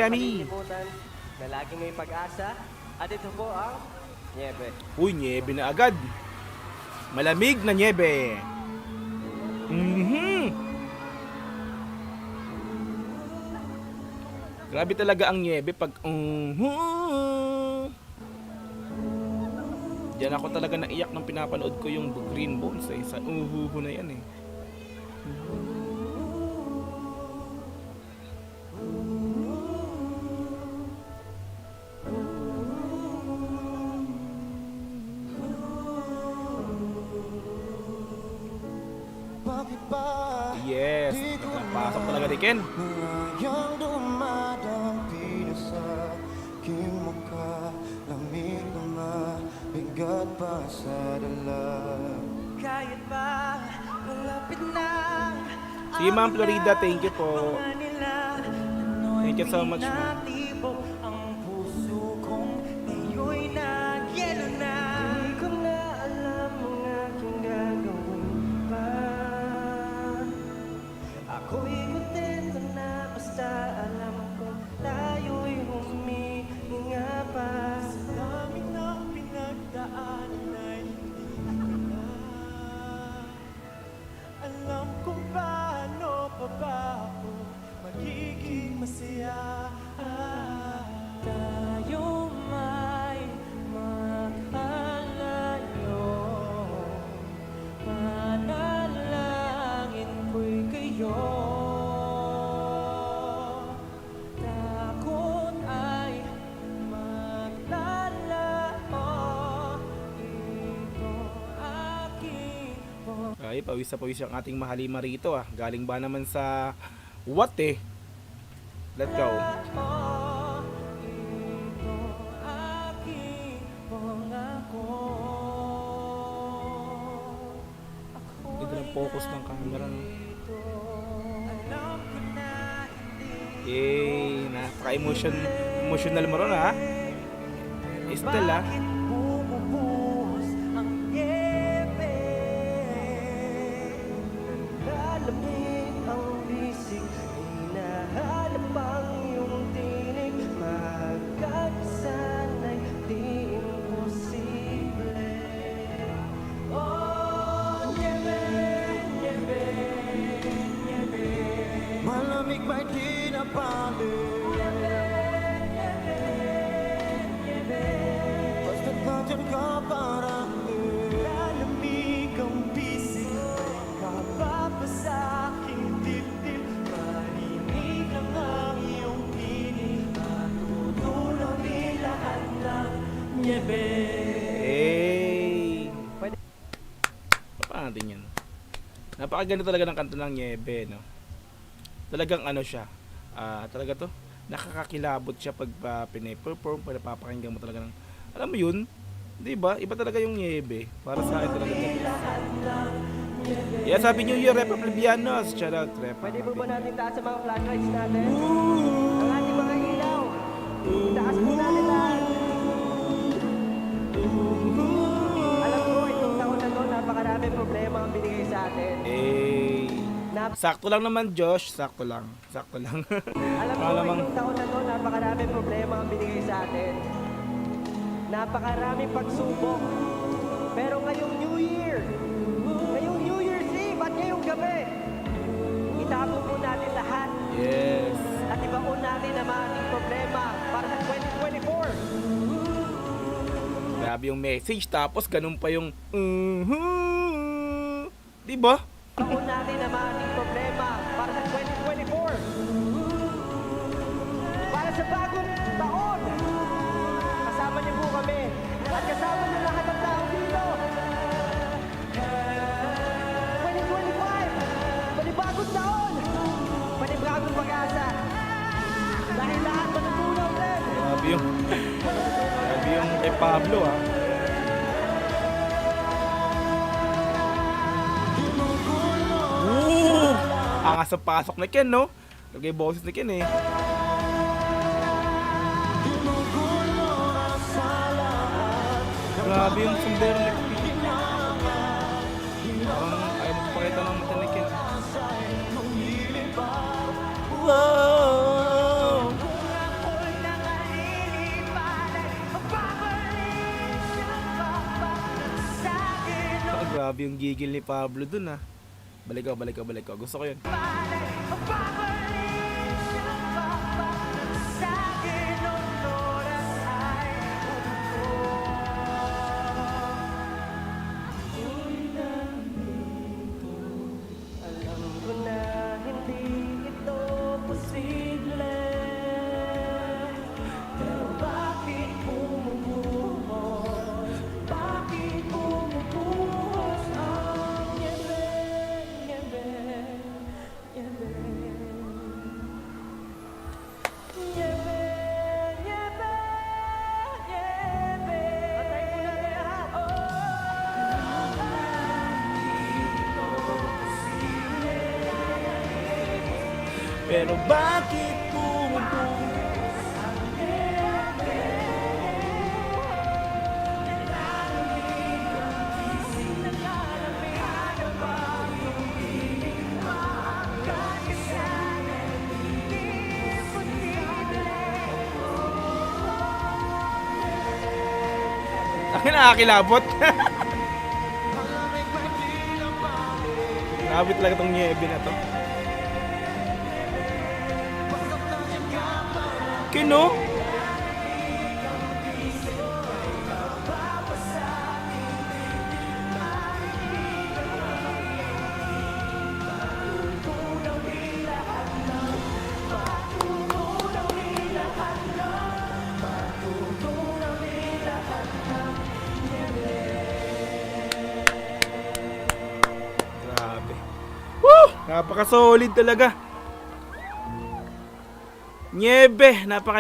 Yummy! Kalimutan na laging may pag-asa. At ito po ang Niebe. Uy, niebe na agad. Malamig na niebe. Grabe talaga ang niebe pag Diyan ako talaga naiyak nang pinapanood ko yung Green Bones sa na yan eh. Yes, nakapasok talaga ni Ken. Yang dumadampin sa aking mukha, lamig na mabigat pa sa dala. Kahit pa malapit na Si Ma'am Florida, thank you po. Thank you so much, ma'am. ang puso kong ngayon nagyelo na. Hindi ko na alam ang aking gagawin pa. Ako'y kontento na basta alam ko tayo'y humihinga pa. Sa dami ng pinagdaanan ay hindi ko na alam kung paano pa ba ako magiging masaya. Tayo may maghalayo, manalangin ko'y kayo. Takot ay maglalao, ito aking Ay, pawis na pawis yung ating mahalima rito ah. Galing ba naman sa what eh? Let's go. Ganda ng focus ng camera. No? Yay! Napaka-emotional mo ron ha? Estelle ah. bumubuhos ang niebe. Lalamig ang bisig, hinahanap ang iyong tinig. Magkakasanay, di imposible. Oh, niebe, niebe, niebe. Malamig ba'y di napali? Basta't nandyan ka parang lalamig ang bisig. Kapapasa aking dibdib, marinig lang ang iyong tinig. Matutulog nilaan ng niebe. Hey! Paano natin yan? Napakaganda talaga ng kanta ng Niebe, no? Talagang ano siya, talaga to, nakakakilabot siya pag pinaperform, pag napapakinggan mo talaga ng, alam mo yun, di ba? Iba talaga yung Niebe, para sa akin talaga. Yeah, sabi New Year, Rep Oblivianos, shout out, Rep. Pwede po ba natin taas sa mga flashlights natin? Ang ating mga ilaw. Itaas po natin lahat. Alam ko, itong taon na to, napakaraming problema ang binigay sa atin. Sakto lang naman, Josh, sakto lang. Alam ko, Malamang- itong taon na to, napakaraming problema ang binigay sa atin. Napakaraming pagsubok. Pero ngayong New Year, ngayong New Year's Eve at ngayong gabi, itapon po natin lahat Yes. at ibaon natin ang mga ating problema para sa 2024. Grabe yung message, tapos ganun pa yung di ba? Ibaon natin ang mga ating problema para sa 2024. Para sa bagong taon, kasama niyo po kami at kasama niyo lahat ng tao dito. 2025, panibagong taon, panibagong pag-asa. Dahil lahat matutunaw ulit. Grabe yung kay Pablo ah. Angas sa pasok na Ken, no? Lagay boses ni Ken eh. Grabe yung sombrero ni Ken. Parang ayaw magpakita ng mata ni Ken. Wow! Grabe yung gigil ni Pablo dun ah. Balik ko. Gusto ko yun. Alam ko na hindi ito posible, pero bakit bumubuhos? Bakit bumubuhos ang niebe, niebe, niebe? Niebe, niebe, niebe. Patay mo na lahat. Pero bakit bumubuhos? Akin nakakilabot. Grabe talaga tong niebe na to. Kino? Grabe. Woo! Napaka-solid talaga. Niebe, napaka